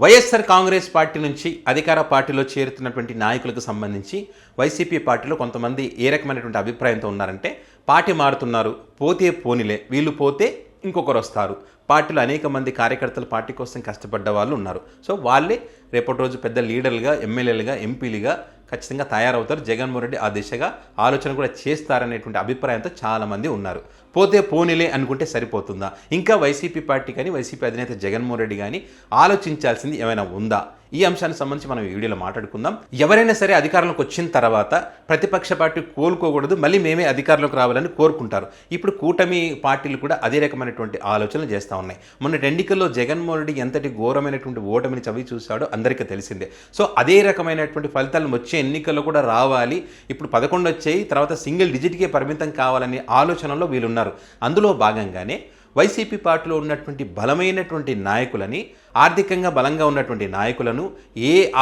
YSR Congress party నుంచి అధికార పార్టీలో చేరుతున్నటువంటి నాయకులకు సంబంధించి వైసీపీ పార్టీలో కొంతమంది ఏ రకమైనటువంటి అభిప్రాయంతో ఉన్నారంటే, పార్టీ మారుతున్నారు, పోతే పోనిలే, వీళ్ళు పోతే ఇంకొకరు వస్తారు. పార్టీలో అనేక మంది కార్యకర్తలు పార్టీ కోసం కష్టపడ్డ వాళ్ళు ఉన్నారు. సో వాళ్ళే రేపటి రోజు పెద్ద లీడర్లుగా, ఎమ్మెల్యేలుగా, ఎంపీలుగా ఖచ్చితంగా తయారవుతారు. జగన్మోహన్ రెడ్డి ఆ దిశగా ఆలోచన కూడా చేస్తారనేటువంటి అభిప్రాయంతో చాలామంది ఉన్నారు. పోతే పోనీలే అనుకుంటే సరిపోతుందా? ఇంకా వైసీపీ పార్టీ కానీ, వైసీపీ అధినేత జగన్మోహన్ రెడ్డి కానీ ఆలోచించాల్సింది ఏమైనా ఉందా? ఈ అంశానికి సంబంధించి మనం ఈ వీడియోలో మాట్లాడుకుందాం. ఎవరైనా సరే అధికారంలోకి వచ్చిన తర్వాత ప్రతిపక్ష పార్టీ కోలుకోకూడదు, మళ్ళీ మేమే అధికారంలోకి రావాలని కోరుకుంటారు. ఇప్పుడు కూటమి పార్టీలు కూడా అదే రకమైనటువంటి ఆలోచనలు చేస్తూ ఉన్నాయి. మొన్నటి ఎన్నికల్లో జగన్మోహన్ రెడ్డి ఎంతటి ఘోరమైనటువంటి ఓటమిని చవి చూశాడో అందరికీ తెలిసిందే. సో అదే రకమైనటువంటి ఫలితాలు వచ్చే ఎన్నికల్లో కూడా రావాలి. ఇప్పుడు 11 వచ్చాయి, తర్వాత సింగిల్ డిజిట్కే పరిమితం కావాలనే ఆలోచనలో వీళ్ళున్నారు. అందులో భాగంగానే వైసీపీ పార్టీలో ఉన్నటువంటి బలమైనటువంటి నాయకులని, ఆర్థికంగా బలంగా ఉన్నటువంటి నాయకులను,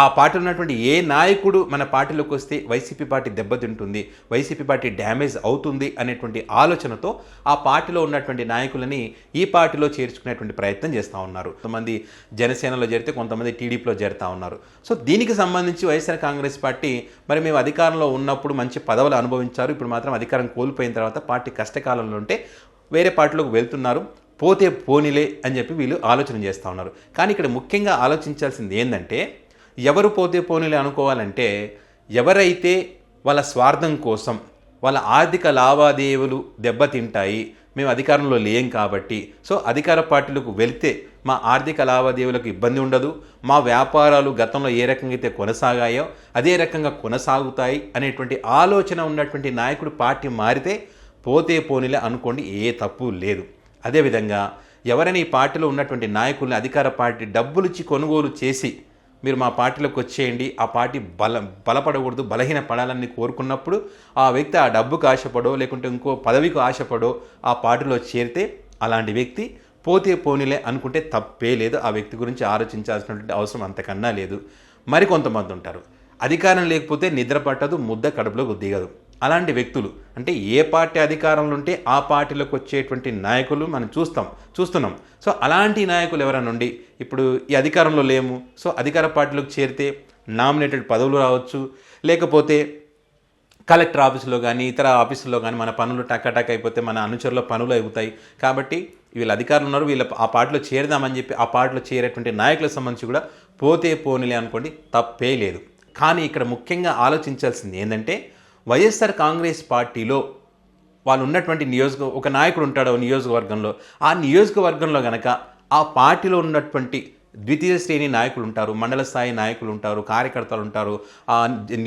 ఆ పార్టీలో ఉన్నటువంటి ఏ నాయకుడు మన పార్టీలోకి వస్తే వైసీపీ పార్టీ దెబ్బతింటుంది, వైసీపీ పార్టీ డ్యామేజ్ అవుతుంది అనేటువంటి ఆలోచనతో ఆ పార్టీలో ఉన్నటువంటి నాయకులని ఈ పార్టీలో చేర్చుకునేటువంటి ప్రయత్నం చేస్తూ ఉన్నారు. కొంతమంది జనసేనలో చేరితే కొంతమంది టీడీపీలో చేరుతూ ఉన్నారు. సో దీనికి సంబంధించి వైఎస్ఆర్ కాంగ్రెస్ పార్టీ మరి మేము అధికారంలో ఉన్నప్పుడు మంచి పదవులు అనుభవించారు, ఇప్పుడు మాత్రం అధికారం కోల్పోయిన తర్వాత పార్టీ కష్టకాలంలో ఉంటే వేరే పార్టీలోకి వెళ్తున్నారు, పోతే పోనీలే అని చెప్పి వీళ్ళు ఆలోచన చేస్తూ ఉన్నారు. కానీ ఇక్కడ ముఖ్యంగా ఆలోచించాల్సింది ఏంటంటే, ఎవరు పోతే పోనీలే అనుకోవాలంటే, ఎవరైతే వాళ్ళ స్వార్థం కోసం వాళ్ళ ఆర్థిక లావాదేవీలు దెబ్బతింటాయి, మేము అధికారంలో లేం కాబట్టి, సో అధికార పార్టీలకు వెళ్తే మా ఆర్థిక లావాదేవీలకు ఇబ్బంది ఉండదు, మా వ్యాపారాలు గతంలో ఏ రకంగా అయితే కొనసాగాయో అదే రకంగా కొనసాగుతాయి అనేటువంటి ఆలోచన ఉన్నటువంటి నాయకుడు పార్టీ మారితే పోతే పోనీలే అనుకోండి, ఏ తప్పు లేదు. అదేవిధంగా ఎవరైనా ఈ పార్టీలో ఉన్నటువంటి నాయకుల్ని అధికార పార్టీ డబ్బులిచ్చి కొనుగోలు చేసి మీరు మా పార్టీలోకి వచ్చేయండి, ఆ పార్టీ బలపడకూడదు, బలహీన పడాలని కోరుకున్నప్పుడు ఆ వ్యక్తి ఆ డబ్బుకు ఆశపడో లేకుంటే ఇంకో పదవికి ఆశపడో ఆ పార్టీలో చేరితే అలాంటి వ్యక్తి పోతే పోనీలే అనుకుంటే తప్పే లేదు. ఆ వ్యక్తి గురించి ఆలోచించాల్సినటువంటి అవసరం అంతకన్నా లేదు. మరికొంతమంది ఉంటారు, అధికారం లేకపోతే నిద్ర పట్టదు, ముద్ద కడుపులోకి దిగదు. అలాంటి వ్యక్తులు అంటే ఏ పార్టీ అధికారంలో ఉంటే ఆ పార్టీలోకి వచ్చేటువంటి నాయకులు మనం చూస్తున్నాం. సో అలాంటి నాయకులు ఎవరైనా ఉండి ఇప్పుడు ఈ అధికారంలో లేము, సో అధికార పార్టీలోకి చేరితే నామినేటెడ్ పదవులు రావచ్చు, లేకపోతే కలెక్టర్ ఆఫీసులో కానీ ఇతర ఆఫీసుల్లో కానీ మన పనులు టక్ అయిపోతే మన అనుచరుల పనులు అవుతాయి. కాబట్టి వీళ్ళు అధికారులు ఉన్నారు, వీళ్ళ ఆ పార్టీలో చేరదామని చెప్పి ఆ పార్టీలో చేరేటువంటి నాయకులకు సంబంధించి కూడా పోతే పోనీలే అనుకోండి, తప్పే లేదు. కానీ ఇక్కడ ముఖ్యంగా ఆలోచించాల్సింది ఏంటంటే, వైఎస్ఆర్ కాంగ్రెస్ పార్టీలో వాళ్ళు ఉన్నటువంటి ఒక నాయకుడు ఉంటాడు నియోజకవర్గంలో, ఆ నియోజకవర్గంలో కనుక ఆ పార్టీలో ఉన్నటువంటి ద్వితీయ శ్రేణి నాయకులు ఉంటారు, మండల స్థాయి నాయకులు ఉంటారు, కార్యకర్తలు ఉంటారు, ఆ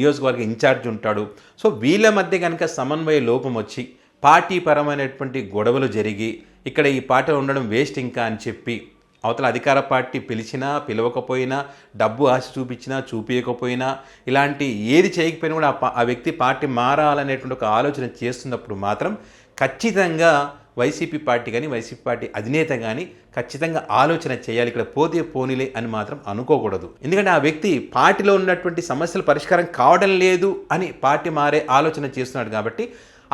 నియోజకవర్గ ఇన్ఛార్జ్ ఉంటాడు. సో వీళ్ళ మధ్య కనుక సమన్వయ లోపం వచ్చి పార్టీ పరమైనటువంటి గొడవలు జరిగి ఇక్కడ ఈ పార్టీలో ఉండడం వేస్ట్ ఇంకా అని చెప్పి అవతల అధికార పార్టీ పిలిచినా పిలవకపోయినా, డబ్బు ఆశ చూపించినా చూపించకపోయినా, ఇలాంటి ఏది చేయకపోయినా కూడా ఆ వ్యక్తి పార్టీ మారాలనేటువంటి ఒక ఆలోచన చేస్తున్నప్పుడు మాత్రం ఖచ్చితంగా వైసీపీ పార్టీ కానీ వైసీపీ పార్టీ అధినేత కానీ ఖచ్చితంగా ఆలోచన చేయాలి. ఇక్కడ పోతే పోనీలే అని మాత్రం అనుకోకూడదు. ఎందుకంటే ఆ వ్యక్తి పార్టీలో ఉన్నటువంటి సమస్యలు పరిష్కారం కావడం లేదు అని పార్టీ మారే ఆలోచన చేస్తున్నాడు. కాబట్టి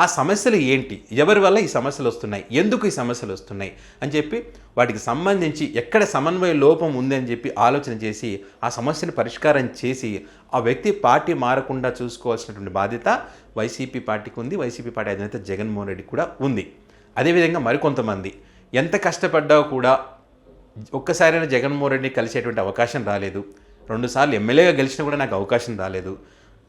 ఆ సమస్యలు ఏంటి, ఎవరి వల్ల ఈ సమస్యలు వస్తున్నాయి, ఎందుకు ఈ సమస్యలు వస్తున్నాయి అని చెప్పి వాటికి సంబంధించి ఎక్కడ సమన్వయ లోపం ఉందని చెప్పి ఆలోచన చేసి ఆ సమస్యను పరిష్కారం చేసి ఆ వ్యక్తి పార్టీ మారకుండా చూసుకోవాల్సినటువంటి బాధ్యత వైసీపీ పార్టీకి ఉంది, వైసీపీ పార్టీ అధినేత జగన్మోహన్ రెడ్డి కూడా ఉంది. అదేవిధంగా మరికొంతమంది ఎంత కష్టపడ్డా కూడా ఒక్కసారైనా జగన్మోహన్ రెడ్డిని కలిసేటువంటి అవకాశం రాలేదు, 2 సార్లు ఎమ్మెల్యేగా గెలిచినా కూడా నాకు అవకాశం రాలేదు,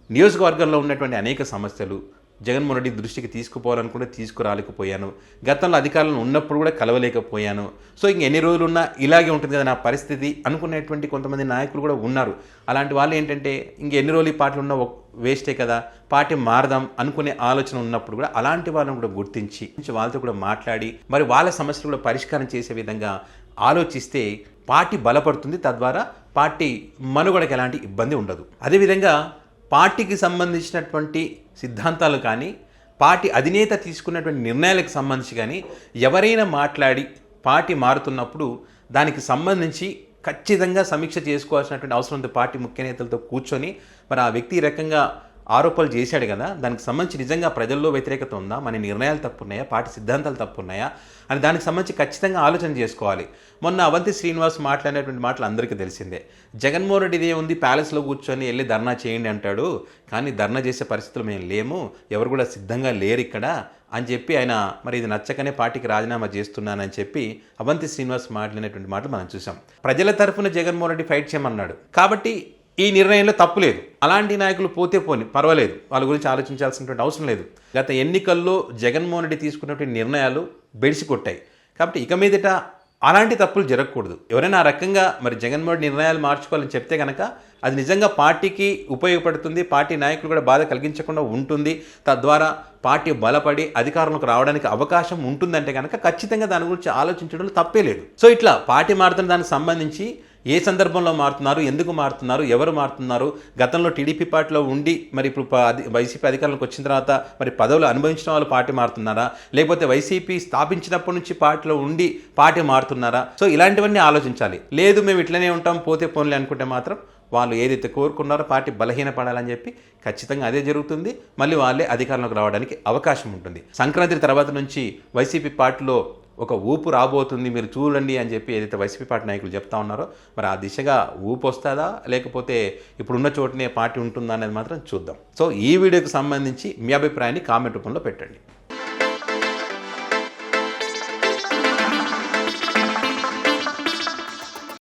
నియోజకవర్గంలో ఉన్నటువంటి అనేక సమస్యలు జగన్మోహన్ రెడ్డి దృష్టికి తీసుకుపోవాలనుకుంటే తీసుకురాలేకపోయాను, గతంలో అధికారంలో ఉన్నప్పుడు కూడా కలవలేకపోయాను, సో ఎన్ని రోజులున్నా ఇలాగే ఉంటుంది కదా నా పరిస్థితి అనుకునేటువంటి కొంతమంది నాయకులు కూడా ఉన్నారు. అలాంటి వాళ్ళు ఏంటంటే ఎన్ని రోజులు ఈ పార్టీలో ఉన్న వేస్టే కదా, పార్టీ మారదాం అనుకునే ఆలోచన ఉన్నప్పుడు కూడా అలాంటి వాళ్ళని కూడా గుర్తించి వాళ్ళతో కూడా మాట్లాడి మరి వాళ్ళ సమస్యలు కూడా పరిష్కారం చేసే విధంగా ఆలోచిస్తే పార్టీ బలపడుతుంది. తద్వారా పార్టీ మనుగడకి ఎలాంటి ఇబ్బంది ఉండదు. అదేవిధంగా పార్టీకి సంబంధించినటువంటి సిద్ధాంతాలు కానీ, పార్టీ అధినేత తీసుకున్నటువంటి నిర్ణయాలకు సంబంధించి కానీ ఎవరైనా మాట్లాడి పార్టీ మారుతున్నప్పుడు దానికి సంబంధించి ఖచ్చితంగా సమీక్ష చేసుకోవాల్సినటువంటి అవసరం ఉంది. పార్టీ ముఖ్య నేతలతో కూర్చొని మరి ఆ వ్యక్తి రకంగా ఆరోపణలు చేశాడు కదా, దానికి సంబంధించి నిజంగా ప్రజల్లో వ్యతిరేకత ఉందా, మన నిర్ణయాలు తప్పున్నాయా, పార్టీ సిద్ధాంతాలు తప్పున్నాయా అని దానికి సంబంధించి ఖచ్చితంగా ఆలోచన చేసుకోవాలి. మొన్న అవంతి శ్రీనివాస్ మాట్లాడినటువంటి మాటలు అందరికీ తెలిసిందే. జగన్మోహన్ రెడ్డి ఇదే ఉంది, ప్యాలెస్లో కూర్చొని వెళ్ళి ధర్నా చేయండి అంటాడు, కానీ ధర్నా చేసే పరిస్థితులు మేము లేము, ఎవరు కూడా సిద్ధంగా లేరు ఇక్కడ అని చెప్పి ఆయన మరి ఇది నచ్చకనే పార్టీకి రాజీనామా చేస్తున్నానని చెప్పి అవంతి శ్రీనివాస్ మాట్లాడినటువంటి మాటలు మనం చూసాం. ప్రజల తరఫున జగన్మోహన్ రెడ్డి ఫైట్ చేయమన్నాడు కాబట్టి ఈ నిర్ణయంలో తప్పు లేదు. అలాంటి నాయకులు పోతే పోని పర్వాలేదు, వాళ్ళ గురించి ఆలోచించాల్సినటువంటి అవసరం లేదు. గత ఎన్నికల్లో జగన్మోహన్ రెడ్డి తీసుకున్నటువంటి నిర్ణయాలు బెడిసి కొట్టాయి కాబట్టి ఇక మీదట అలాంటి తప్పులు జరగకూడదు. ఎవరైనా ఆ రకంగా మరి జగన్మోహన్ రెడ్డి నిర్ణయాలు మార్చుకోవాలని చెప్తే కనుక అది నిజంగా పార్టీకి ఉపయోగపడుతుంది, పార్టీ నాయకులు కూడా బాధ కలిగించకుండా ఉంటుంది, తద్వారా పార్టీ బలపడి అధికారంలోకి రావడానికి అవకాశం ఉంటుందంటే కనుక ఖచ్చితంగా దాని గురించి ఆలోచించడంలో తప్పే లేదు. సో ఇట్లా పార్టీ మారుతున్న దానికి సంబంధించి ఏ సందర్భంలో మారుతున్నారు, ఎందుకు మారుతున్నారు, ఎవరు మారుతున్నారు, గతంలో టీడీపీ పార్టీలో ఉండి మరి ఇప్పుడు వైసీపీ అధికారంలోకి వచ్చిన తర్వాత మరి పదవులు అనుభవించిన వాళ్ళు పార్టీ మారుతున్నారా, లేకపోతే వైసీపీ స్థాపించినప్పటి నుంచి పార్టీలో ఉండి పార్టీ మారుతున్నారా? సో ఇలాంటివన్నీ ఆలోచించాలి. లేదు మేము ఇట్లనే ఉంటాం పోతే పోన్లే అనుకుంటే మాత్రం వాళ్ళు ఏదైతే కోరుకున్నారో పార్టీ బలహీనపడాలని చెప్పి ఖచ్చితంగా అదే జరుగుతుంది. మళ్ళీ వాళ్ళే అధికారంలోకి రావడానికి అవకాశం ఉంటుంది. సంక్రాంతి తర్వాత నుంచి వైసీపీ పార్టీలో ఒక ఊపు రాబోతుంది, మీరు చూడండి అని చెప్పి ఏదైతే వైసీపీ పార్టీ నాయకులు చెప్తా ఉన్నారో మరి ఆ దిశగా ఊపు వస్తుందా లేకపోతే ఇప్పుడున్న చోటనే పార్టీ ఉంటుందా అనేది మాత్రం చూద్దాం. సో ఈ వీడియోకి సంబంధించి మీ అభిప్రాయాన్ని కామెంట్ రూపంలో పెట్టండి.